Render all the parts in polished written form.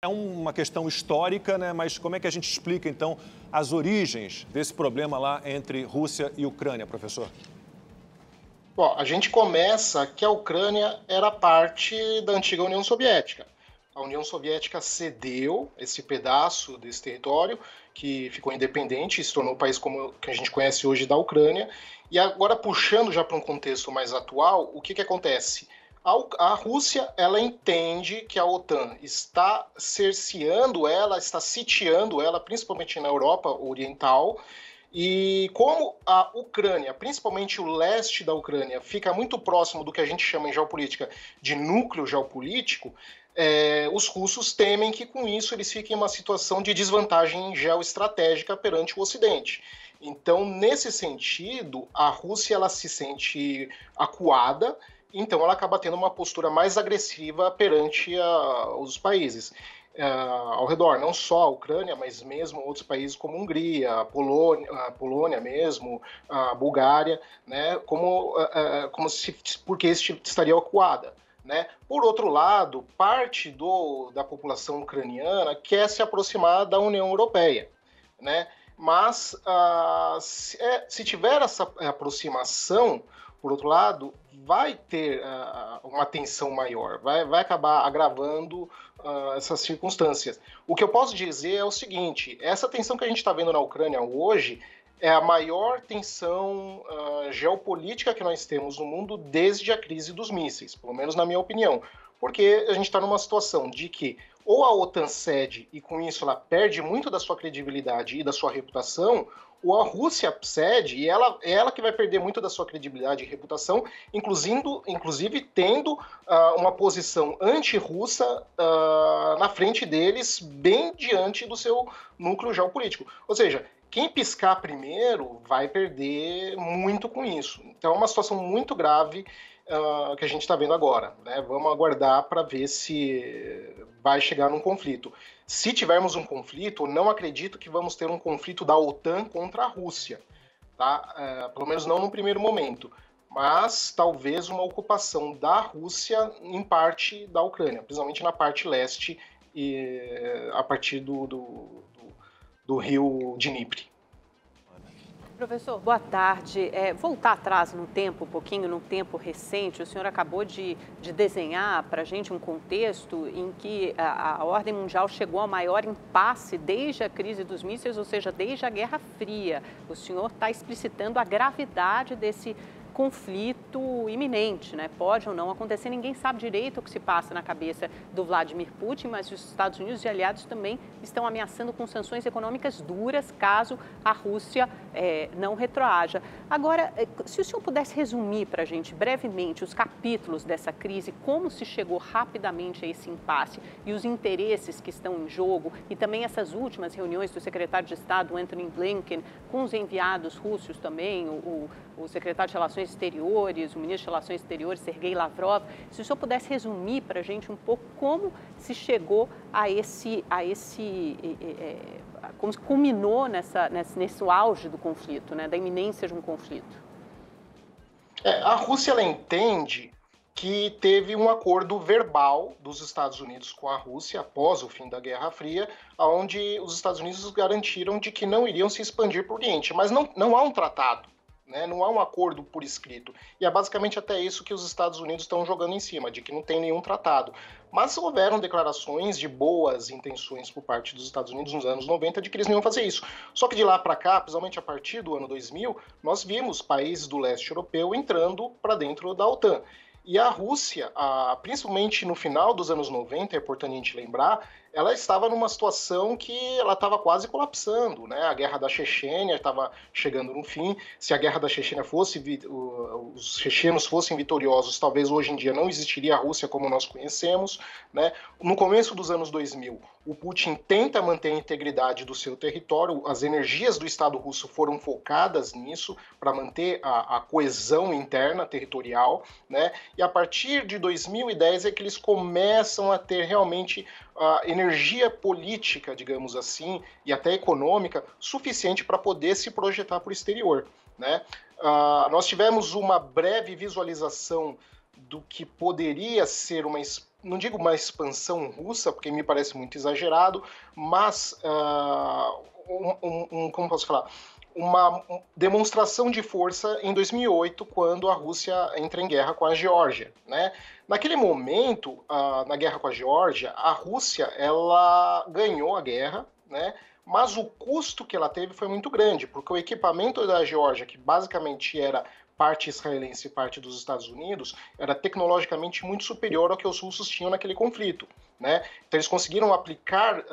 É uma questão histórica, né? Mas como é que a gente explica, então, as origens desse problema lá entre Rússia e Ucrânia, professor? Bom, a gente começa que a Ucrânia era parte da antiga União Soviética. A União Soviética cedeu esse pedaço desse território, que ficou independente e se tornou o país como que a gente conhece hoje da Ucrânia. E agora, puxando já para um contexto mais atual, o que acontece? A Rússia, ela entende que a OTAN está cerceando ela, está sitiando ela, principalmente na Europa Oriental, e como a Ucrânia, principalmente o leste da Ucrânia, fica muito próximo do que a gente chama em geopolítica de núcleo geopolítico, os russos temem que com isso eles fiquem em uma situação de desvantagem geoestratégica perante o Ocidente. Então, nesse sentido, a Rússia ela se sente acuada, então ela acaba tendo uma postura mais agressiva perante os países ao redor, não só a Ucrânia, mas mesmo outros países como a Hungria, a Polônia mesmo, a Bulgária, né, como se porque estaria acuada. Né? Por outro lado, parte da população ucraniana quer se aproximar da União Europeia, né? Mas se tiver essa aproximação, por outro lado, vai ter uma tensão maior, vai acabar agravando essas circunstâncias. O que eu posso dizer é o seguinte: essa tensão que a gente está vendo na Ucrânia hoje é a maior tensão geopolítica que nós temos no mundo desde a crise dos mísseis, pelo menos na minha opinião. Porque a gente está numa situação de que ou a OTAN cede e com isso ela perde muito da sua credibilidade e da sua reputação, ou a Rússia cede e é ela que vai perder muito da sua credibilidade e reputação, inclusive tendo uma posição anti-russa na frente deles, bem diante do seu núcleo geopolítico. Ou seja, quem piscar primeiro vai perder muito com isso. Então é uma situação muito grave que a gente está vendo agora. Né? Vamos aguardar para ver se vai chegar num conflito. Se tivermos um conflito, não acredito que vamos ter um conflito da OTAN contra a Rússia. Tá? Pelo menos não no primeiro momento. Mas talvez uma ocupação da Rússia em parte da Ucrânia, principalmente na parte leste, a partir do rio Dnipro. Professor, boa tarde. Voltar atrás no tempo, um pouquinho, no tempo recente, o senhor acabou de desenhar para a gente um contexto em que a ordem mundial chegou ao maior impasse desde a crise dos mísseis, ou seja, desde a Guerra Fria. O senhor está explicitando a gravidade desse conflito iminente, né? Pode ou não acontecer, ninguém sabe direito o que se passa na cabeça do Vladimir Putin, mas os Estados Unidos e aliados também estão ameaçando com sanções econômicas duras caso a Rússia não retroaja. Agora, se o senhor pudesse resumir para a gente brevemente os capítulos dessa crise, como se chegou rapidamente a esse impasse e os interesses que estão em jogo e também essas últimas reuniões do secretário de Estado, Antony Blinken, com os enviados russos também, o secretário de Relações Exteriores, o ministro de Relações Exteriores, Sergei Lavrov. Se o senhor pudesse resumir para a gente um pouco como se chegou como se culminou nesse auge do conflito, né, da iminência de um conflito. A Rússia ela entende que teve um acordo verbal dos Estados Unidos com a Rússia após o fim da Guerra Fria, onde os Estados Unidos garantiram de que não iriam se expandir para o Oriente, mas não há um tratado. Né? Não há um acordo por escrito. E é basicamente até isso que os Estados Unidos estão jogando em cima, de que não tem nenhum tratado. Mas houveram declarações de boas intenções por parte dos Estados Unidos nos anos 90 de que eles não iam fazer isso. Só que de lá para cá, principalmente a partir do ano 2000, nós vimos países do leste europeu entrando para dentro da OTAN. E a Rússia, principalmente no final dos anos 90, é importante a gente lembrar, ela estava numa situação que ela estava quase colapsando, né? A guerra da Chechênia estava chegando no fim. Se a guerra da Chechênia os chechenos fossem vitoriosos, talvez hoje em dia não existiria a Rússia como nós conhecemos, né? No começo dos anos 2000, o Putin tenta manter a integridade do seu território, as energias do Estado russo foram focadas nisso, para manter a coesão interna territorial, né? E a partir de 2010 é que eles começam a ter realmente a energia política, digamos assim, e até econômica, suficiente para poder se projetar para o exterior. Né? Nós tivemos uma breve visualização do que poderia ser uma não digo uma expansão russa, porque me parece muito exagerado, mas como posso falar? Uma demonstração de força em 2008, quando a Rússia entra em guerra com a Geórgia, né? Naquele momento, na guerra com a Geórgia, a Rússia ela ganhou a guerra, né? Mas o custo que ela teve foi muito grande, porque o equipamento da Geórgia, que basicamente era parte israelense e parte dos Estados Unidos, era tecnologicamente muito superior ao que os russos tinham naquele conflito, né? Então eles conseguiram aplicar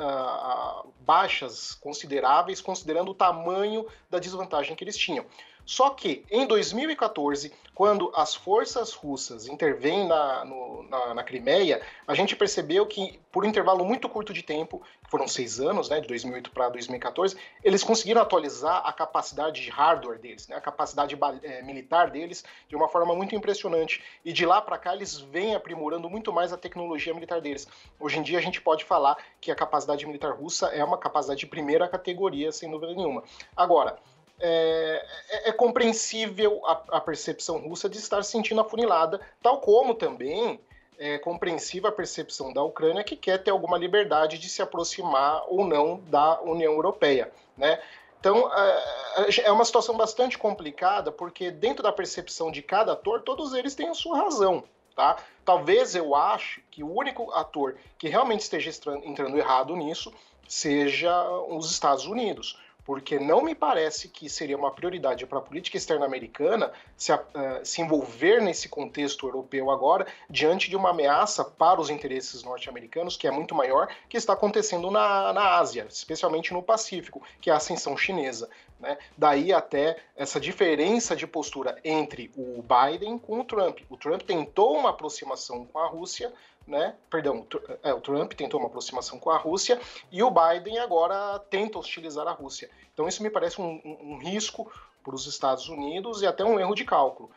baixas consideráveis, considerando o tamanho da desvantagem que eles tinham. Só que, em 2014, quando as forças russas intervêm na Crimeia, a gente percebeu que, por um intervalo muito curto de tempo, foram 6 anos, né, de 2008 para 2014, eles conseguiram atualizar a capacidade de hardware deles, né, a capacidade militar deles, de uma forma muito impressionante. E de lá para cá, eles vêm aprimorando muito mais a tecnologia militar deles. Hoje em dia, a gente pode falar que a capacidade militar russa é uma capacidade de primeira categoria, sem dúvida nenhuma. Agora, é compreensível a percepção russa de estar se sentindo afunilada, tal como também é compreensível a percepção da Ucrânia, que quer ter alguma liberdade de se aproximar ou não da União Europeia, né? Então, é uma situação bastante complicada, porque dentro da percepção de cada ator, todos eles têm a sua razão, tá? Talvez eu ache que o único ator que realmente esteja entrando errado nisso seja os Estados Unidos, porque não me parece que seria uma prioridade para a política externa americana se envolver nesse contexto europeu agora, diante de uma ameaça para os interesses norte-americanos, que é muito maior, que está acontecendo na Ásia, especialmente no Pacífico, que é a ascensão chinesa, né? Daí até essa diferença de postura entre o Biden com o Trump. O Trump tentou uma aproximação com a Rússia, né? Perdão, o Trump tentou uma aproximação com a Rússia e o Biden agora tenta hostilizar a Rússia. Então isso me parece um risco para os Estados Unidos e até um erro de cálculo.